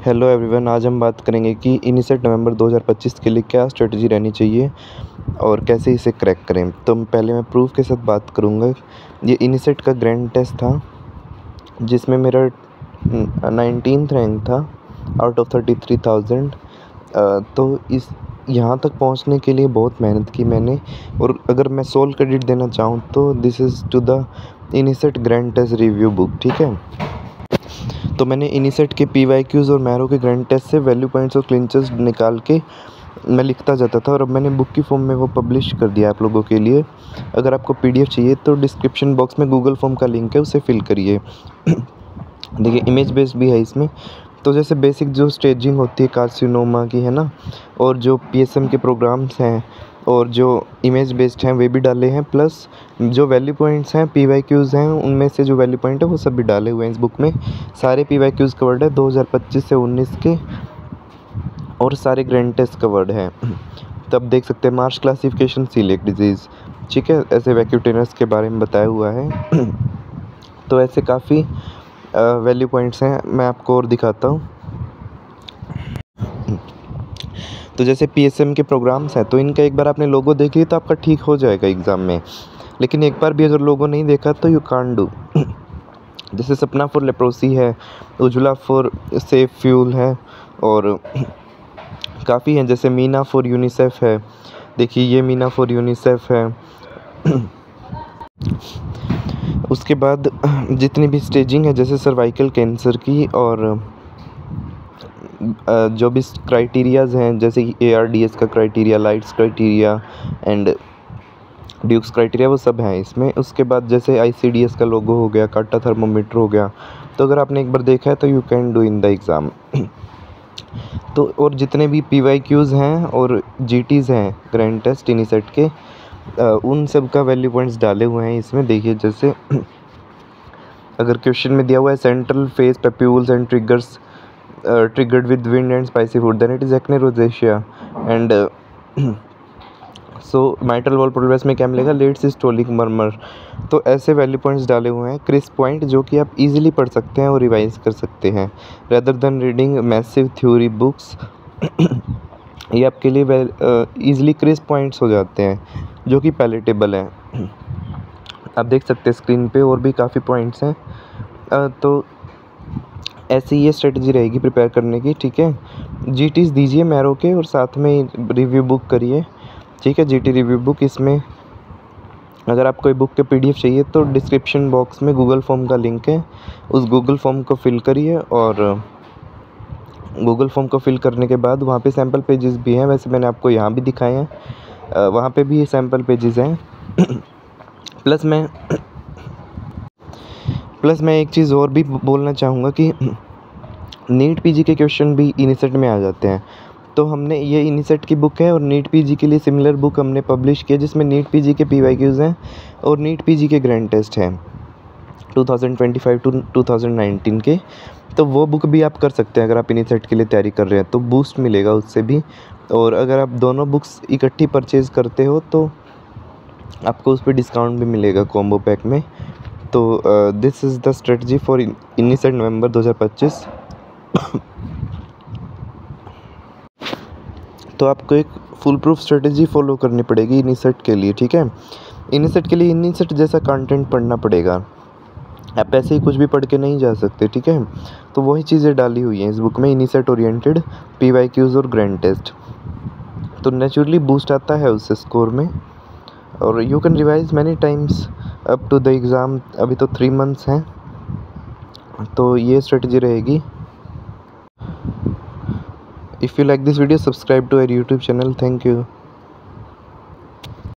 Hello everyone, आज हम बात करेंगे कि इनिसेट नवंबर 2025 के लिए क्या स्ट्रेटजी रहनी चाहिए और कैसे इसे क्रैक करें। तो पहले मैं प्रूफ के साथ बात करूंगा। ये इनिसेट का ग्रैंड टेस्ट था जिसमें मेरा 19th रैंक था आउट ऑफ 33,000। तो इस यहाँ तक पहुँचने के लिए बहुत मेहनत की मैंने, और अगर मैं सोल क्रेडिट देना चाहूँ तो this is to the INICET grand test review book. ठीक है, तो मैंने इनिसेट के PYQs और मैरो के ग्रैंड टेस्ट से वैल्यू पॉइंट्स और क्लिंचेस निकाल के मैं लिखता जाता था, और अब मैंने बुक की फॉर्म में वो पब्लिश कर दिया आप लोगों के लिए। अगर आपको PDF चाहिए तो डिस्क्रिप्शन बॉक्स में गूगल फॉर्म का लिंक है, उसे फिल करिए। देखिए, इमेज बेस्ड भी है इसमें। तो जैसे बेसिक जो स्टेजिंग होती है कार्सिनोमा की, है ना, और जो PSM के प्रोग्राम्स हैं और जो इमेज बेस्ड हैं वे भी डाले हैं, प्लस जो वैल्यू पॉइंट्स हैं PYQs हैं उनमें से जो वैल्यू पॉइंट है वो सब भी डाले हुए हैं इस बुक में। सारे PYQs कवर्ड है 2025 से 19 के, और सारे ग्रैंड टेस्ट कवर्ड हैं। तब देख सकते हैं मार्च क्लासिफिकेशन सीलिएक डिजीज़, ठीक है, ऐसे वैक्यूटेनस के बारे में बताया हुआ है। तो ऐसे काफ़ी वैल्यू पॉइंट्स हैं, मैं आपको और दिखाता हूँ। तो जैसे PSM के प्रोग्राम्स हैं, तो इनका एक बार आपने लोगो देख लिया तो आपका ठीक हो जाएगा एग्ज़ाम में, लेकिन एक बार भी अगर लोगो नहीं देखा तो यू कांट डू। जैसे सपना फॉर लेप्रोसी है, उज्ज्वला फॉर सेफ फ्यूल है, और काफ़ी हैं। जैसे मीना फॉर यूनिसेफ है, देखिए ये मीना फॉर यूनिसेफ है। उसके बाद जितनी भी स्टेजिंग है जैसे सर्वाइकल कैंसर की, और जो भी क्राइटेरियाज़ हैं जैसे कि ARDS का criteria, Light's criteria and Duke's criteria, वो सब हैं इसमें। उसके बाद जैसे ICDS का लोगो हो गया, काटा थर्मोमीटर हो गया। तो अगर आपने एक बार देखा है तो you can do in the exam. तो और जितने भी PYQs हैं और GTs हैं ग्रैंड टेस्ट इनिसेट के, उन सब का वैल्यू पॉइंट्स डाले हुए हैं इसमें। देखिए, जैसे अगर क्वेश्चन में दिया हुआ है central face papules and triggers triggered with wind and spicy food, then it is acne rosacea and so mitral valve prolapse में क्या मिलेगा, लेट सिस्टोलिक मर्मर। तो ऐसे वैल्यू पॉइंट्स डाले हुए हैं क्रिस्प पॉइंट, जो कि आप इजीली पढ़ सकते हैं और रिवाइज कर सकते हैं rather than reading massive theory books. ये आपके लिए इजीली क्रिस्प पॉइंट्स हो जाते हैं जो कि पैलेटेबल हैं। आप देख सकते हैं स्क्रीन पे और भी काफ़ी पॉइंट्स हैं। तो ऐसी ये स्ट्रेटजी रहेगी प्रिपेयर करने की। ठीक है, GTs दीजिए मैरो के, और साथ में रिव्यू बुक करिए। ठीक है, GT रिव्यू बुक। इसमें अगर आपको बुक के PDF चाहिए तो डिस्क्रिप्शन बॉक्स में गूगल फॉर्म का लिंक है, उस गूगल फॉर्म को फिल करिए, और गूगल फॉर्म को फिल करने के बाद वहाँ पे सैम्पल पेजेस भी हैं। वैसे मैंने आपको यहाँ भी दिखाए हैं, वहाँ पे भी सैम्पल पेजेस हैं। प्लस मैं एक चीज़ और भी बोलना चाहूँगा कि नीट PG के क्वेश्चन भी इनिसेट में आ जाते हैं। तो हमने ये इनिसेट की बुक है और नीट PG के लिए सिमिलर बुक हमने पब्लिश किया, जिसमें नीट PG के PYQs हैं और नीट PG के ग्रैंड टेस्ट हैं 2025 to 2019 के। तो वो बुक भी आप कर सकते हैं अगर आप इनिसेट के लिए तैयारी कर रहे हैं, तो बूस्ट मिलेगा उससे भी। और अगर आप दोनों बुक्स इकट्ठी परचेज़ करते हो तो आपको उस पर डिस्काउंट भी मिलेगा कॉम्बो पैक में। तो this is the strategy for INICET November 2025। तो आपको एक फुल प्रूफ स्ट्रेटजी फॉलो करनी पड़ेगी इनिसेट के लिए। ठीक है, इनिसेट के लिए इनिसेट जैसा कंटेंट पढ़ना पड़ेगा, आप ऐसे ही कुछ भी पढ़ के नहीं जा सकते। ठीक है, तो वही चीज़ें डाली हुई हैं इस बुक में, इनिसेट ओरिएंटेड PYQs और ग्रैंड टेस्ट। तो नेचुरली बूस्ट आता है उससे स्कोर में, और you can revise many times up to the exam. अभी तो 3 मंथ्स हैं, तो ये स्ट्रेटजी रहेगी। If you like this video, subscribe to our YouTube channel. Thank you.